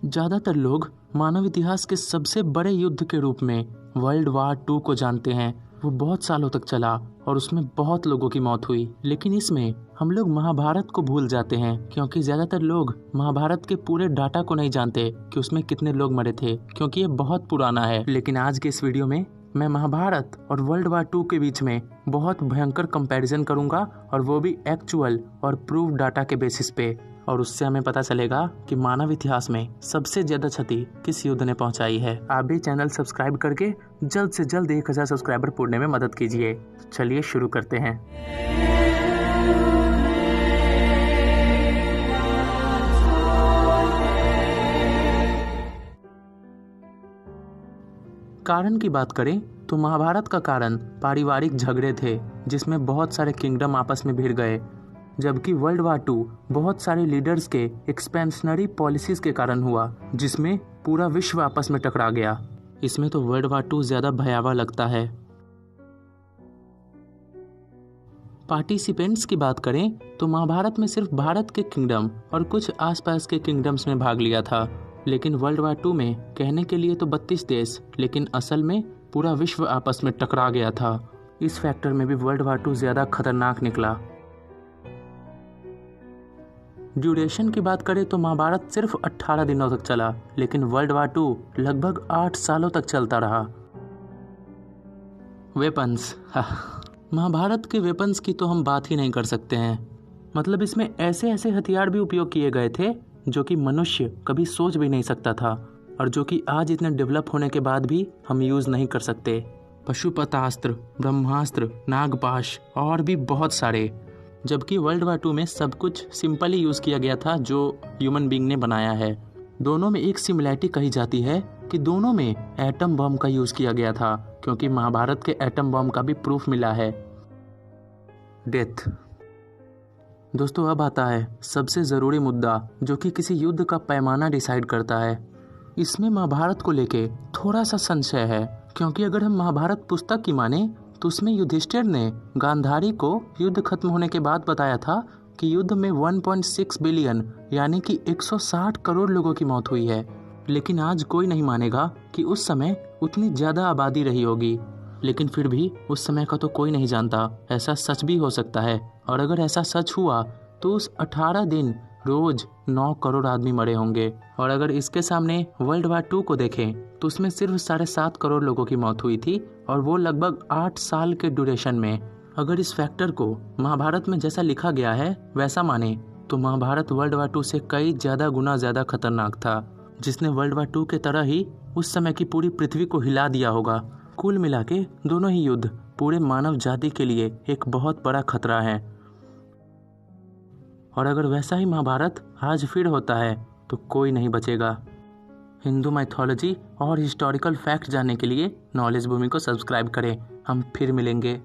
ज़्यादातर लोग मानव इतिहास के सबसे बड़े युद्ध के रूप में वर्ल्ड वार 2 को जानते हैं। वो बहुत सालों तक चला और उसमें बहुत लोगों की मौत हुई। लेकिन इसमें हम लोग महाभारत को भूल जाते हैं, क्योंकि ज़्यादातर लोग महाभारत के पूरे डाटा को नहीं जानते कि उसमें कितने लोग मरे थे, क्योंकि ये बहुत पुराना है। लेकिन आज के इस वीडियो में मैं महाभारत और वर्ल्ड वार 2 के बीच में बहुत भयंकर कंपैरिजन करूंगा, और वो भी एक्चुअल और प्रूव डाटा के बेसिस पे। और उससे हमें पता चलेगा कि मानव इतिहास में सबसे ज्यादा क्षति किस युद्ध ने पहुंचाई है। आप भी चैनल सब्सक्राइब करके जल्द से जल्द 1000 सब्सक्राइबर पूरने में मदद कीजिए। चलिए शुरू करते हैं। कारण की बात करें तो महाभारत का कारण पारिवारिक झगड़े थे, जिसमें बहुत सारे किंगडम आपस में भिड़ गए, जबकि वर्ल्ड वार 2 बहुत सारे लीडर्स के एक्सपेंशनरी पॉलिसीज के कारण हुआ, जिसमें पूरा विश्व आपस में टकरा गया। इसमें तो वर्ल्ड वार 2 ज्यादा भयावह लगता है। पार्टिसिपेंट्स की बात करें तो महाभारत में सिर्फ भारत के किंगडम और कुछ आसपास के किंगडम्स में भाग लिया था, लेकिन वर्ल्ड वार 2 में कहने के लिए तो 32 देश, लेकिन असल में पूरा विश्व आपस में टकरा गया था। इस फैक्टर में भी वर्ल्ड वार 2 ज्यादा खतरनाक निकला। ड्यूरेशन की बात करें तो महाभारत सिर्फ 18 दिनों तक चला, लेकिन वर्ल्ड वार 2 लगभग 8 सालों तक चलता रहा। वेपन्स महाभारत के वेपन्स की तो हम बात ही नहीं कर सकते हैं। मतलब इसमें ऐसे ऐसे हथियार भी उपयोग किए गए थे जो कि मनुष्य कभी सोच भी नहीं सकता था, और जो कि आज इतने डेवलप होने के बाद भी हम यूज़ नहीं कर सकते। पशुपतास्त्र, ब्रह्मास्त्र, नागपाश और भी बहुत सारे। जबकि वर्ल्ड वार 2 में सब कुछ सिंपली यूज़ किया गया था जो ह्यूमन बीइंग ने बनाया है। दोनों में एक सिमिलैरिटी कही जाती है कि दोनों में एटम बम का यूज़ किया गया था, क्योंकि महाभारत के एटम बम का भी प्रूफ मिला है। डेथ। दोस्तों, अब आता है सबसे ज़रूरी मुद्दा जो कि किसी युद्ध का पैमाना डिसाइड करता है। इसमें महाभारत को लेके थोड़ा सा संशय है, क्योंकि अगर हम महाभारत पुस्तक की माने तो उसमें युधिष्ठिर ने गांधारी को युद्ध खत्म होने के बाद बताया था कि युद्ध में 1.6 बिलियन यानी कि 160 करोड़ लोगों की मौत हुई है। लेकिन आज कोई नहीं मानेगा कि उस समय उतनी ज़्यादा आबादी रही होगी। लेकिन फिर भी उस समय का तो कोई नहीं जानता, ऐसा सच भी हो सकता है। और अगर ऐसा सच हुआ तो उस 18 दिन रोज 9 करोड़ आदमी मरे होंगे। और अगर इसके सामने वर्ल्ड वार 2 को देखें तो उसमें सिर्फ 7.5 करोड़ लोगों की मौत हुई थी, और वो लगभग 8 साल के ड्यूरेशन में। अगर इस फैक्टर को महाभारत में जैसा लिखा गया है वैसा माने तो महाभारत वर्ल्ड वार 2 से कई ज़्यादा गुना ज़्यादा खतरनाक था, जिसने वर्ल्ड वार 2 के तरह ही उस समय की पूरी पृथ्वी को हिला दिया होगा। कुल मिला के दोनों ही युद्ध पूरे मानव जाति के लिए एक बहुत बड़ा खतरा है। और अगर वैसा ही महाभारत आज फिर होता है तो कोई नहीं बचेगा। हिंदू माइथोलॉजी और हिस्टोरिकल फैक्ट जानने के लिए नॉलेज भूमि को सब्सक्राइब करें। हम फिर मिलेंगे।